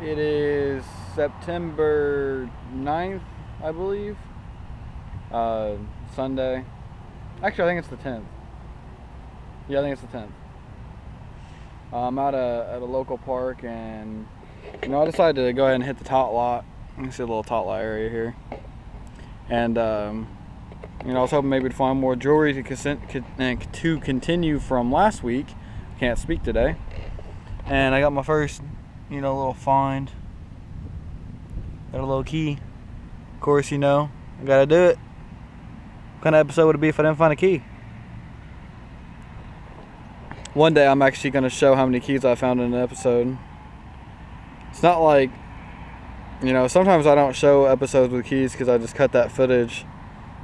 It is September 9th, I believe. Sunday. Actually, I think it's the 10th. Yeah, I think it's the 10th. I'm out at a local park, and I decided to go ahead and hit the tot lot. You can see a little tot lot area here. And I was hoping maybe to find more jewelry to continue from last week. Can't speak today. And I got my first, little find. Got a little key. Of course, I gotta do it. What kind of episode would it be if I didn't find a key? One day I'm actually gonna show how many keys I found in an episode. It's not like, sometimes I don't show episodes with keys because I just cut that footage.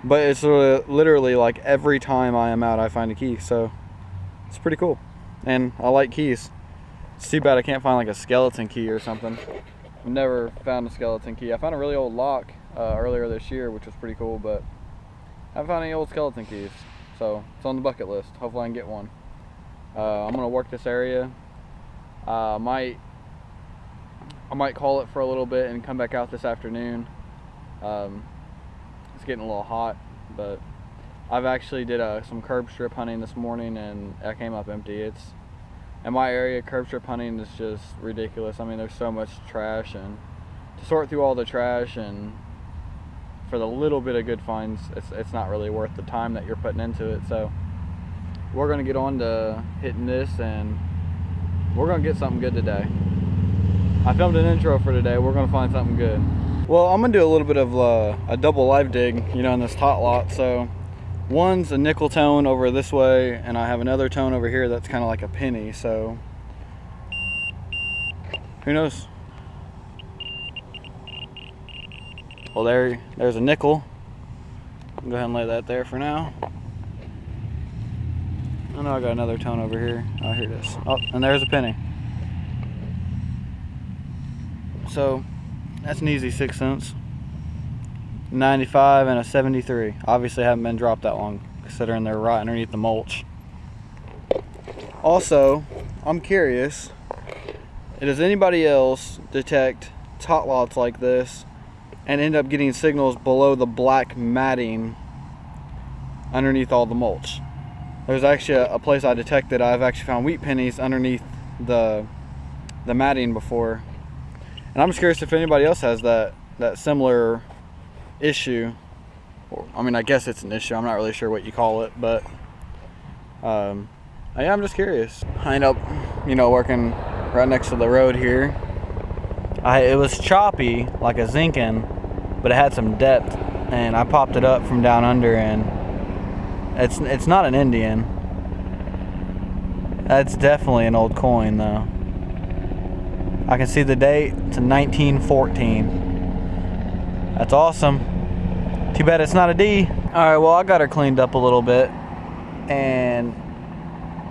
But it's literally like every time I am out, I find a key. So it's pretty cool. And I like keys. It's too bad I can't find like a skeleton key or something. I've never found a skeleton key. I found a really old lock earlier this year, which was pretty cool, but I haven't found any old skeleton keys. So it's on the bucket list. Hopefully I can get one. I'm gonna work this area. I might call it for a little bit and come back out this afternoon. It's getting a little hot, but I've actually did some curb strip hunting this morning, and I came up empty. In my area, curb strip hunting is just ridiculous. I mean, there's so much trash, and to sort through all the trash and for the little bit of good finds, it's not really worth the time that you're putting into it. So we're gonna get on to hitting this, and we're gonna get something good today. I filmed an intro for today. We're gonna find something good. Well, I'm gonna do a little bit of a double live dig, in this tot lot. So one's a nickel tone over this way, and I have another tone over here that's kind of like a penny. So who knows? Well, there's a nickel. I'll go ahead and lay that there for now. I know I got another tone over here. Oh, here it is. Oh, and there's a penny. So that's an easy 6 cents. 95 and a 73. Obviously haven't been dropped that long, considering they're right underneath the mulch. Also, I'm curious, does anybody else detect tot lots like this and end up getting signals below the black matting underneath all the mulch? There's actually a place I detected. I've actually found wheat pennies underneath the matting before. And I'm just curious if anybody else has that similar issue. I guess it's an issue. I'm not really sure what you call it, but I'm just curious. I end up, working right next to the road here. It was choppy, like a zinking, but it had some depth, and I popped it up from down under, and it's not an Indian. That's definitely an old coin, though. I can see the date. It's 1914. That's awesome. Too bad it's not a D. Alright, well, I got her cleaned up a little bit, and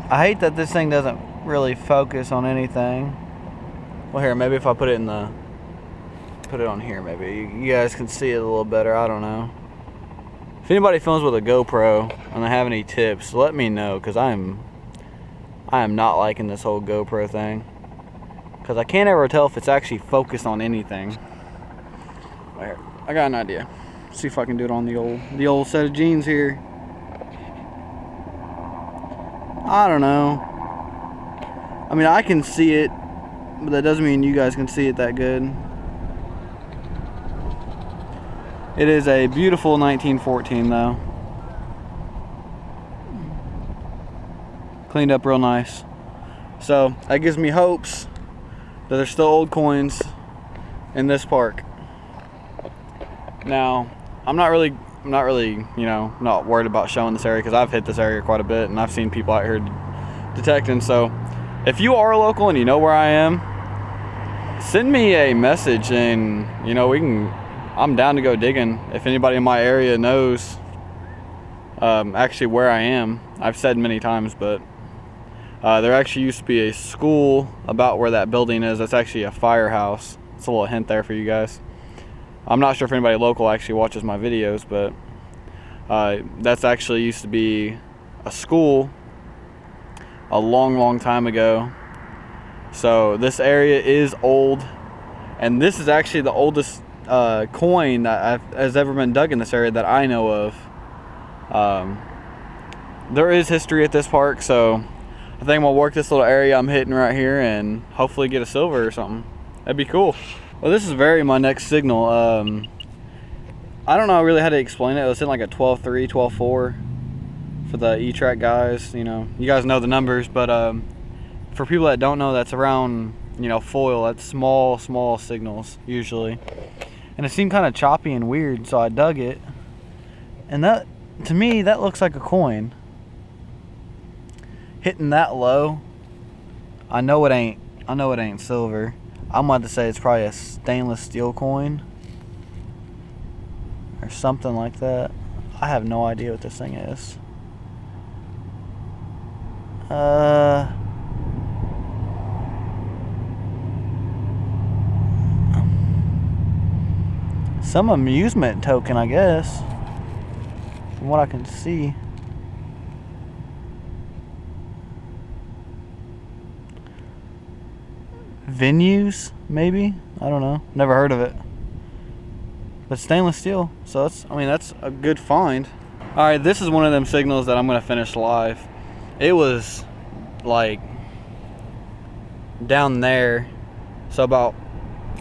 I hate that this thing doesn't really focus on anything. Well, here, maybe if I put it on here, maybe you guys can see it a little better. I don't know. If anybody films with a GoPro and they have any tips, let me know, because I am not liking this whole GoPro thing, because I can't ever tell if it's actually focused on anything. Right, I got an idea. See if I can do it on the old set of jeans here. I don't know. I can see it, but that doesn't mean you guys can see it that good. It is a beautiful 1914 though. Cleaned up real nice. So that gives me hopes that there's still old coins in this park. Now, I'm not really, not worried about showing this area, because I've hit this area quite a bit and I've seen people out here detecting. So if you are local and you know where I am, send me a message, and I'm down to go digging. If anybody in my area knows actually where I am, I've said many times, but there actually used to be a school about where that building is. That's actually a firehouse. It's a little hint there for you guys. I'm not sure if anybody local actually watches my videos, but that's actually used to be a school a long time ago. So this area is old. And this is actually the oldest coin that has ever been dug in this area that I know of. There is history at this park, so I think I'm gonna work this little area I'm hitting right here and hopefully get a silver or something. That'd be cool. Well, this is my next signal. I don't know really how to explain it. It was in like a 12.3, 12.4 for the E-Track guys. You know, you guys know the numbers, but for people that don't know, that's around, you know, foil. That's small signals usually. And it seemed kind of choppy and weird, so I dug it. And that, to me, that looks like a coin. Hitting that low, I know it ain't silver. I'm about to say it's probably a stainless steel coin or something like that. I have no idea what this thing is. Some amusement token, I guess, from what I can see. Venues, maybe? I don't know. Never heard of it. But stainless steel, so that's a good find. Alright, this is one of them signals that I'm gonna finish live. It was like down there, so about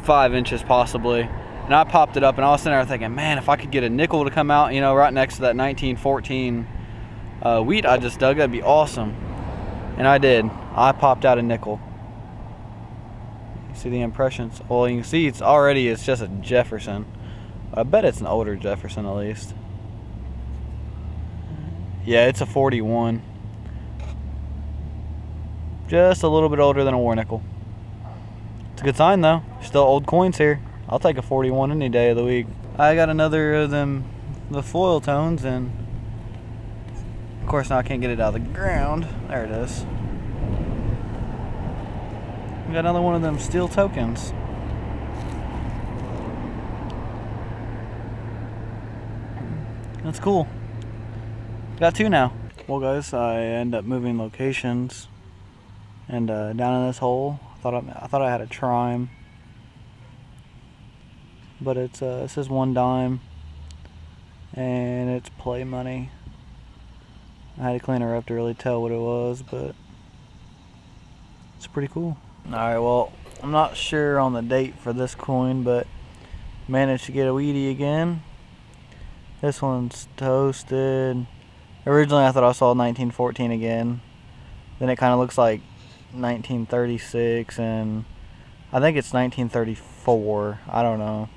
5 inches possibly. And I popped it up and I was sitting there thinking, man, if I could get a nickel to come out, you know, right next to that 1914 wheat I just dug, that'd be awesome. And I did. I popped out a nickel. You see the impressions? Well, you can see it's just a Jefferson. I bet it's an older Jefferson at least. Yeah, it's a 41. Just a little bit older than a war nickel. It's a good sign though. Still old coins here. I'll take a 41 any day of the week. I got another of them, the foil tones, and of course now I can't get it out of the ground. There it is. We got another one of them steel tokens. That's cool. Got two now. Well guys, I end up moving locations, and down in this hole, I thought I had a trime, but it says 1 dime, and it's play money. I had to clean her up to really tell what it was, but it's pretty cool. Alright, well, I'm not sure on the date for this coin, but managed to get a weedy again. This one's toasted. Originally I thought I saw 1914 again. Then it kind of looks like 1936, and I think it's 1934. I don't know.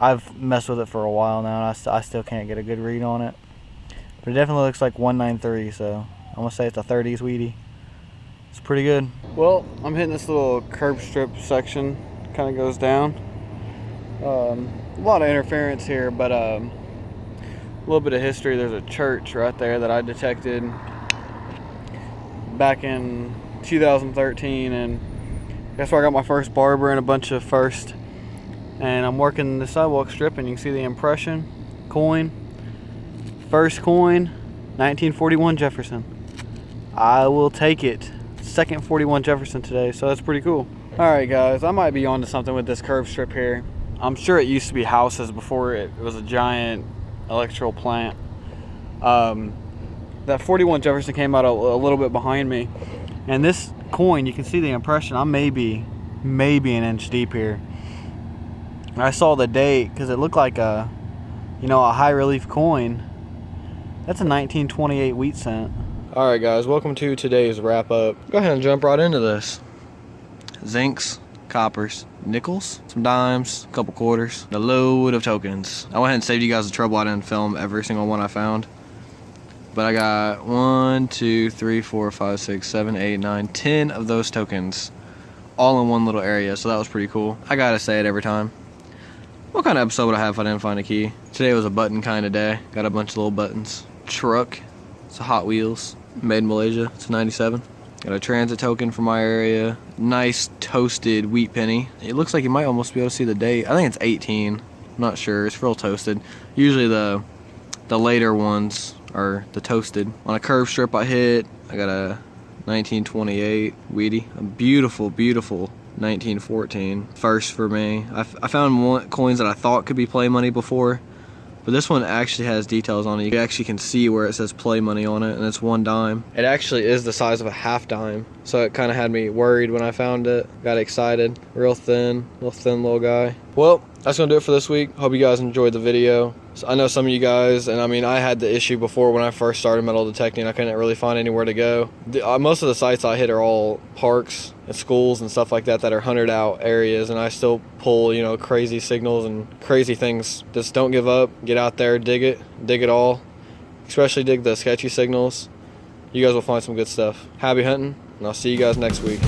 I've messed with it for a while now, and I still can't get a good read on it. But it definitely looks like 193, so I'm going to say it's a 30s weedy. It's pretty good. Well, I'm hitting this little curb strip section. Kind of goes down. A lot of interference here, but a little bit of history. There's a church right there that I detected back in 2013, and that's where I got my first barber and a bunch of first. And I'm working the sidewalk strip, and you can see the impression coin. First coin, 1941 Jefferson. I will take it. Second 41 Jefferson today, so that's pretty cool. Alright guys, I might be onto something with this curve strip here. I'm sure it used to be houses before it was a giant electrical plant. That 41 Jefferson came out a little bit behind me, and this coin, you can see the impression. I'm maybe an inch deep here. I saw the date because it looked like a high relief coin. That's a 1928 wheat cent. Alright guys, welcome to today's wrap up. Go ahead and jump right into this. Zincs, coppers, nickels, some dimes, a couple quarters, a load of tokens. I went ahead and saved you guys the trouble. I didn't film every single one I found. But I got 1, 2, 3, 4, 5, 6, 7, 8, 9, 10 of those tokens all in one little area, so that was pretty cool. I gotta say it every time. What kind of episode would I have if I didn't find a key? Today was a button kind of day. Got a bunch of little buttons. Truck, it's a Hot Wheels, made in Malaysia, it's a 97. Got a transit token from my area. Nice toasted wheat penny. It looks like you might almost be able to see the date. I think it's 18, I'm not sure, it's real toasted. Usually the later ones are the toasted. On a curve strip I hit, I got a 1928 Wheatie. A beautiful, beautiful 1914. First for me. I found coins that I thought could be play money before, but this one actually has details on it. You actually can see where it says play money on it, and it's 1 dime. It actually is the size of a half dime, so it kind of had me worried when I found it. Got excited. Real thin little guy. Well, that's gonna do it for this week. Hope you guys enjoyed the video. So I know some of you guys, and I mean, I had the issue before when I first started metal detecting. I couldn't really find anywhere to go. Most of the sites I hit are all parks and schools and stuff like that are hunted out areas, and I still pull, you know, crazy signals and crazy things. Just don't give up. Get out there, dig it all. Especially dig the sketchy signals. You guys will find some good stuff. Happy hunting, and I'll see you guys next week.